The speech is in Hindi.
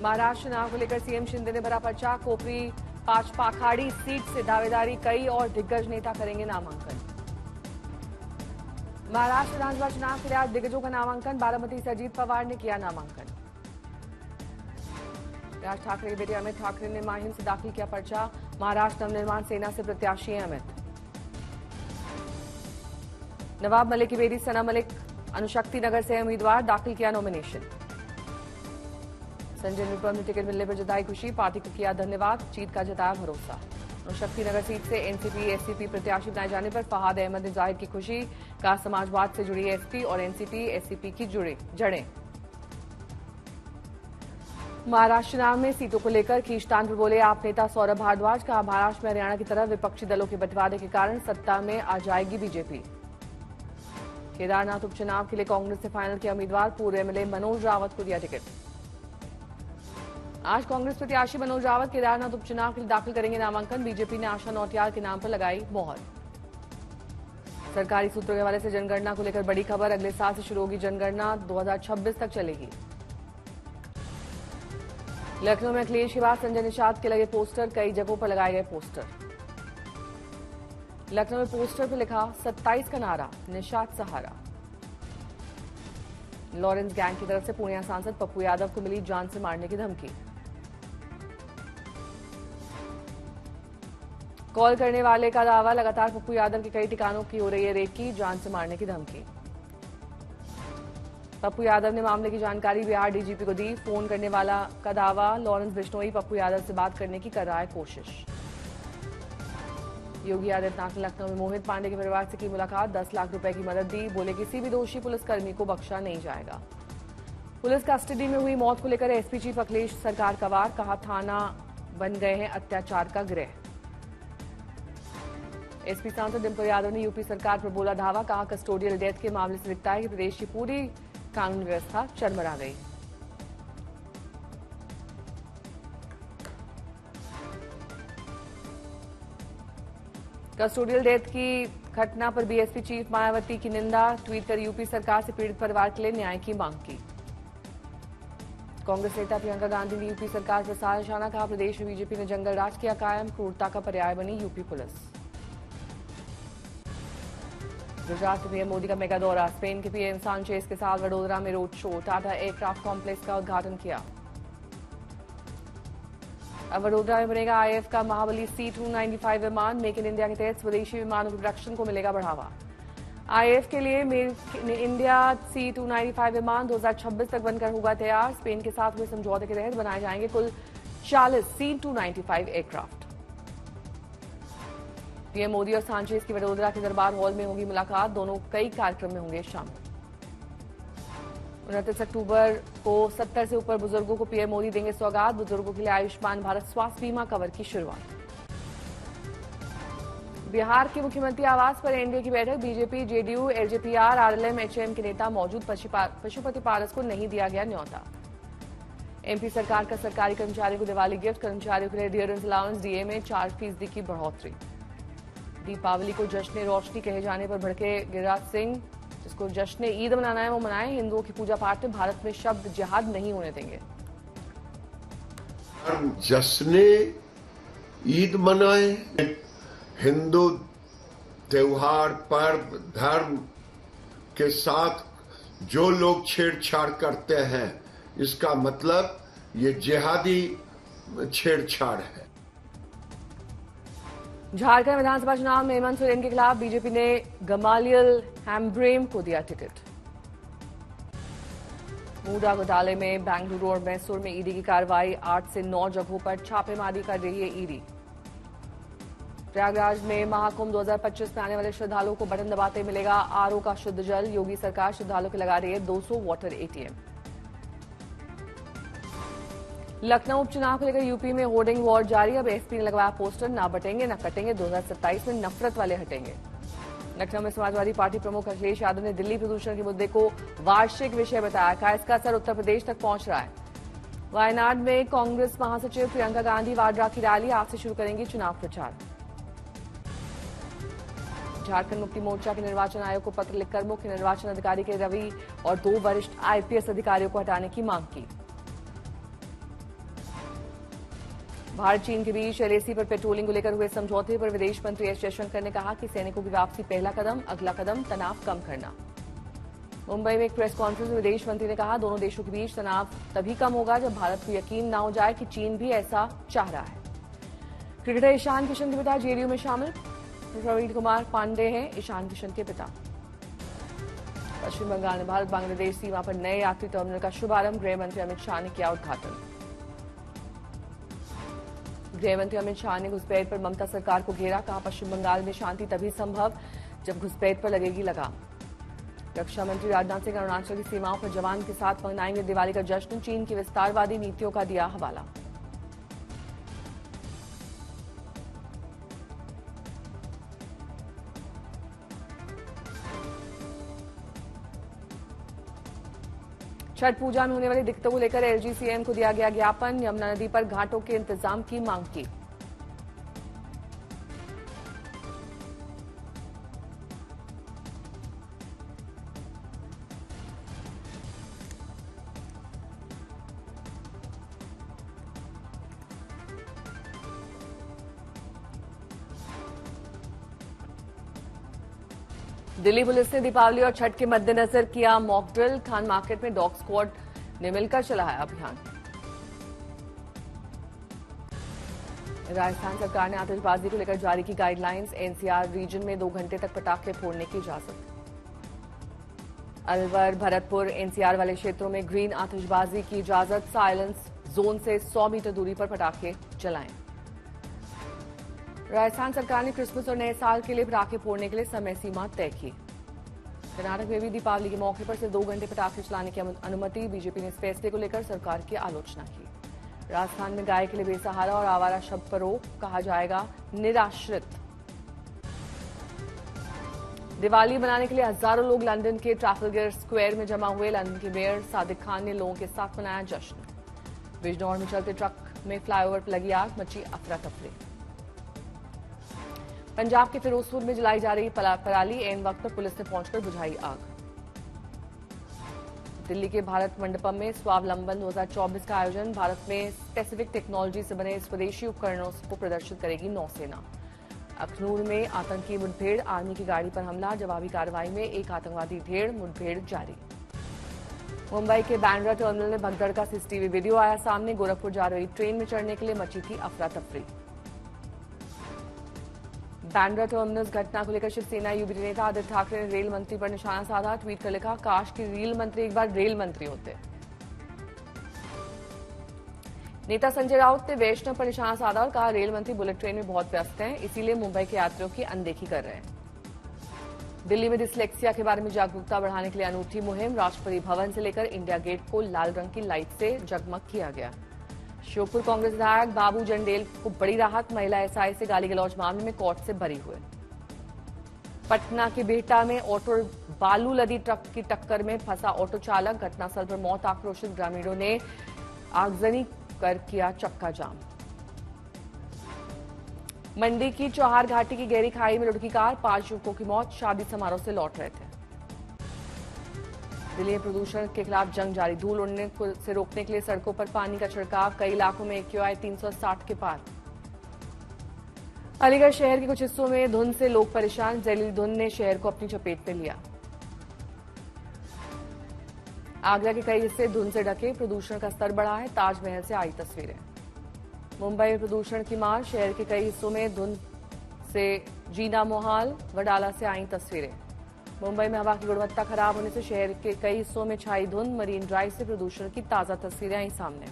महाराष्ट्र चुनाव को लेकर सीएम शिंदे ने भरा पर्चा। कोपरी पाखड़ी सीट से दावेदारी, कई और दिग्गज नेता करेंगे नामांकन। महाराष्ट्र विधानसभा चुनाव के लिए आज दिग्गजों का नामांकन। बारामती से अजीत पवार ने किया नामांकन। राज ठाकरे के बेटे अमित ठाकरे ने माहिम से दाखिल किया पर्चा। महाराष्ट्र नवनिर्माण सेना से प्रत्याशी हैं अमित। नवाब मलिक की बेटी सना मलिक अनुशक्ति नगर से उम्मीदवार, दाखिल किया नॉमिनेशन। संजय निरुपम ने टिकट मिलने पर जताई खुशी, पार्टी को किया धन्यवाद, जीत का जताया भरोसा। अनुशक्ति नगर सीट से एनसीपी एससीपी प्रत्याशी बनाए जाने पर फहाद अहमद ने जाहिर की खुशी, कहा समाजवाद से जुड़ी एसपी और एनसीपी एससीपी की जड़ें। महाराष्ट्र चुनाव में सीटों को लेकर खींचतान पर बोले आप नेता सौरभ भारद्वाज, कहा महाराष्ट्र में हरियाणा की तरह विपक्षी दलों के बंटवारे के कारण सत्ता में आ जाएगी बीजेपी। केदारनाथ उपचुनाव के लिए कांग्रेस ने फाइनल किया उम्मीदवार, पूर्व एमएलए मनोज रावत को दिया टिकट। आज कांग्रेस प्रत्याशी मनोज रावत केदारनाथ उपचुनाव के लिए दाखिल करेंगे नामांकन। बीजेपी ने आशा नौटियाल के नाम पर लगाई मोहर। सरकारी सूत्रों के हवाले से जनगणना को लेकर बड़ी खबर, अगले साल से शुरू होगी जनगणना, 2026 तक चलेगी। लखनऊ में अखिलेश के बाद संजय निषाद के लगे पोस्टर, कई जगहों पर लगाए गए पोस्टर। लखनऊ में पोस्टर पर लिखा 27 का नारा, निषाद सहारा। लॉरेंस गैंग की तरफ से पूर्णिया सांसद पप्पू यादव को मिली जान से मारने की धमकी। कॉल करने वाले का दावा, लगातार पप्पू यादव के कई ठिकानों की हो रही है रेड की, जान से मारने की धमकी। पप्पू यादव ने मामले की जानकारी बिहार डीजीपी को दी। फोन करने वाला का दावा, लॉरेंस बिश्नोई पप्पू यादव से बात करने की कर रहा है कोशिश। योगी आदित्यनाथ ने लखनऊ में मोहित पांडे के परिवार से की मुलाकात, 10 लाख रुपए की मदद दी, बोले किसी भी दोषी पुलिसकर्मी को बख्शा नहीं जाएगा। पुलिस कस्टडी में हुई मौत को लेकर एसपी चीफ अखिलेश सरकार का वार, कहा थाना बन गए हैं अत्याचार का गृह। एसपी सांसद डिंपल यादव ने यूपी सरकार पर बोला धावा, कहा कस्टोडियल डेथ के मामले से दिखता है कि प्रदेश की पूरी कानून व्यवस्था चरमरा गई। कस्टोडियल डेथ की घटना पर बीएसपी चीफ मायावती की निंदा, ट्वीट कर यूपी सरकार से पीड़ित परिवार के लिए न्याय की मांग की। कांग्रेस नेता प्रियंका गांधी ने यूपी सरकार पर साधा निशाना, कहा प्रदेश में बीजेपी ने जंगल राज किया कायम, क्रूरता का पर्याय बनी यूपी पुलिस। गुजरात में पीएम मोदी का मेगा दौरा, स्पेन के पीएम सांचेज के साथ वडोदरा में road show, Tata aircraft complex का उद्घाटन किया। अब वडोदरा में बनेगा आईएएफ का महाबली C-295 विमान, मेक इन इंडिया के तहत स्वदेशी विमानों के प्रोडक्शन को मिलेगा बढ़ावा। आईएएफ के लिए मेक इन इंडिया C-295 विमान 2026 तक बनकर होगा तैयार। स्पेन के साथ हुए समझौते के तहत बनाए जाएंगे कुल 40 C-295 एयरक्राफ्ट। पीएम मोदी और सांचेज की वडोदरा के दरबार हॉल में होगी मुलाकात, दोनों कई कार्यक्रम में होंगे शामिल। 29 अक्टूबर को 70 से ऊपर बुजुर्गों को पीएम मोदी देंगे सौगात, बुजुर्गों के लिए आयुष्मान भारत स्वास्थ्य बीमा कवर की शुरुआत। बिहार के मुख्यमंत्री आवास पर एनडीए की बैठक, BJP JDU LJPR RLM HM के नेता मौजूद, पशुपति पारस को नहीं दिया गया न्यौता। एमपी सरकार का सरकारी कर्मचारियों को दिवाली गिफ्ट, कर्मचारियों के लिए डियरेंस अलाउंस डीए में 4% की बढ़ोतरी। दीपावली को जश्न रोशनी कहे जाने पर भड़के गिरिराज सिंह, जिसको जश्न ईद मनाना है वो मनाएं, हिंदुओं की पूजा पाठ में भारत में शब्द जिहाद नहीं होने देंगे। जश्न ईद मनाएं, हिंदू त्योहार पर्व धर्म के साथ जो लोग छेड़छाड़ करते हैं, इसका मतलब ये जिहादी छेड़छाड़ है। झारखंड विधानसभा चुनाव में हेमंत सोरेन के खिलाफ बीजेपी ने गमालियल हैम्ब्रेम को दिया टिकट। मूडा घोटाले में बेंगलुरु और मैसूर में ईडी की कार्रवाई, 8 से 9 जगहों पर छापेमारी कर रही है ईडी। प्रयागराज में महाकुंभ 2025 में आने वाले श्रद्धालुओं को बटन दबाते मिलेगा आरओ का शुद्ध जल, योगी सरकार श्रद्धालुओं के लगा रही है 200 वाटर एटीएम। लखनऊ उपचुनाव को लेकर यूपी में होर्डिंग वॉर जारी, अब एसपी ने लगवाया पोस्टर, ना बटेंगे ना कटेंगे, 2027 में नफरत वाले हटेंगे। लखनऊ में समाजवादी पार्टी प्रमुख अखिलेश यादव ने दिल्ली प्रदूषण के मुद्दे को वार्षिक विषय बताया, कहा इसका असर उत्तर प्रदेश तक पहुंच रहा है। वायनाड में कांग्रेस महासचिव प्रियंका गांधी वाड्रा की रैली, आज से शुरू करेंगी चुनाव प्रचार। झारखंड मुक्ति मोर्चा के निर्वाचन आयोग को पत्र लिखकर मुख्य निर्वाचन अधिकारी के रवि और 2 वरिष्ठ आईपीएस अधिकारियों को हटाने की मांग की। भारत चीन के बीच एलएसी पर पेट्रोलिंग को लेकर हुए समझौते पर विदेश मंत्री एस जयशंकर ने कहा कि सैनिकों की वापसी पहला कदम, अगला कदम तनाव कम करना। मुंबई में एक प्रेस कॉन्फ्रेंस में विदेश मंत्री ने कहा, दोनों देशों के बीच तनाव तभी कम होगा जब भारत को यकीन न हो जाए कि चीन भी ऐसा चाह रहा है। क्रिकेटर ईशान किशन के पिता जेडीयू में शामिल। प्रवीण कुमार पांडे हैं ईशान किशन के पिता। पश्चिम बंगाल में भारत बांग्लादेश सीमा पर नए यात्री टर्मिनल का शुभारंभ। गृह मंत्री अमित शाह ने किया उद्घाटन। गृह मंत्री अमित शाह ने घुसपैठ पर ममता सरकार को घेरा। कहा, पश्चिम बंगाल में शांति तभी संभव जब घुसपैठ पर लगेगी लगाम। रक्षा मंत्री राजनाथ सिंह अरुणाचल की सीमाओं पर जवान के साथ मनाएंगे दिवाली का जश्न। चीन की विस्तारवादी नीतियों का दिया हवाला। छठ पूजा में होने वाली दिक्कतों को लेकर एलजी सीएम को दिया गया ज्ञापन। यमुना नदी पर घाटों के इंतजाम की मांग की। दिल्ली पुलिस ने दीपावली और छठ के मद्देनजर किया मॉक ड्रिल। खान मार्केट में डॉग स्क्वाड ने मिलकर चलाया अभियान। राजस्थान सरकार ने आतिशबाजी को लेकर जारी की गाइडलाइंस। एनसीआर रीजन में 2 घंटे तक पटाखे फोड़ने की इजाजत। अलवर, भरतपुर, एनसीआर वाले क्षेत्रों में ग्रीन आतिशबाजी की इजाजत। साइलेंस जोन से 100 मीटर दूरी पर पटाखे चलाएं। राजस्थान सरकार ने क्रिसमस और नए साल के लिए पटाखे फोड़ने के लिए समय सीमा तय की। कर्नाटक में भी दीपावली के मौके पर सिर्फ 2 घंटे पटाखे चलाने की अनुमति। बीजेपी ने इस फैसले को लेकर सरकार की आलोचना की। राजस्थान में गाय के लिए बेसहारा और आवारा शब्द पर रोक, कहा जाएगा निराश्रित। दिवाली मनाने के लिए हजारों लोग लंदन के ट्राफलगर स्क्वायर में जमा हुए। लंदन के मेयर सादिक खान ने लोगों के साथ मनाया जश्न। बिजनौर में चलते ट्रक में फ्लाईओवर पर लगी आग, मची अफरा तफरी। पंजाब के फिरोजपुर में जलाई जा रही पराली, ऐन वक्त पर पुलिस ने पहुंचकर बुझाई आग। दिल्ली के भारत मंडपम में स्वावलंबन 2024 का आयोजन। भारत में स्पेसिफिक टेक्नोलॉजी से बने स्वदेशी उपकरणों को प्रदर्शित करेगी नौसेना। अखनूर में आतंकी मुठभेड़, आर्मी की गाड़ी पर हमला। जवाबी कार्रवाई में एक आतंकवादी ढेर, मुठभेड़ जारी। मुंबई के बांद्रा टर्मिनल में भगदड़ का सीसीटीवी वीडियो आया सामने। गोरखपुर जा रही ट्रेन में चढ़ने के लिए मची थी अफरा तफरी। बांद्रा टर्मिनस घटना को लेकर शिवसेना यूबीटी नेता आदित्य ठाकरे ने रेल मंत्री पर निशाना साधा। ट्वीट कर लिखा, काश कि रेल मंत्री एक बार रेल मंत्री होते। नेता संजय राउत ने वैष्णव पर निशाना साधा और कहा, रेल मंत्री बुलेट ट्रेन में बहुत व्यस्त हैं, इसीलिए मुंबई के यात्रियों की अनदेखी कर रहे हैं। दिल्ली में डिसलेक्सिया के बारे में जागरूकता बढ़ाने के लिए अनूठी मुहिम। राष्ट्रपति भवन से लेकर इंडिया गेट को लाल रंग की लाइट से जगमग किया गया। श्योपुर कांग्रेस विधायक बाबू जंडेल को बड़ी राहत। महिला एसआई से गाली गलौज मामले में कोर्ट से बरी हुए। पटना के बिहटा में ऑटो बालू लदी ट्रक की टक्कर में फंसा ऑटो चालक, घटनास्थल पर मौत। आक्रोशित ग्रामीणों ने आगजनी कर किया चक्का जाम। मंडी की चौहार घाटी की गहरी खाई में लुढ़की कार, 5 युवकों की मौत, शादी समारोह से लौट रहे थे। दिल्ली में प्रदूषण के खिलाफ जंग जारी। धूल उड़ने से रोकने के लिए सड़कों पर पानी का छिड़काव। कई इलाकों में AQI 360 के पार। अलीगढ़ शहर के कुछ हिस्सों में धुंध से लोग परेशान। जहरीली धुंध ने शहर को अपनी चपेट में लिया। आगरा के कई हिस्से धुंध से ढके, प्रदूषण का स्तर बढ़ा है। ताजमहल से आई तस्वीरें। मुंबई में प्रदूषण की मार, शहर के कई हिस्सों में धुंध से जीना मुहाल। वडाला से आई तस्वीरें। मुंबई में हवा की गुणवत्ता खराब होने से शहर के कई हिस्सों में छाई धुंध। मरीन ड्राइव से प्रदूषण की ताजा तस्वीरें आई सामने।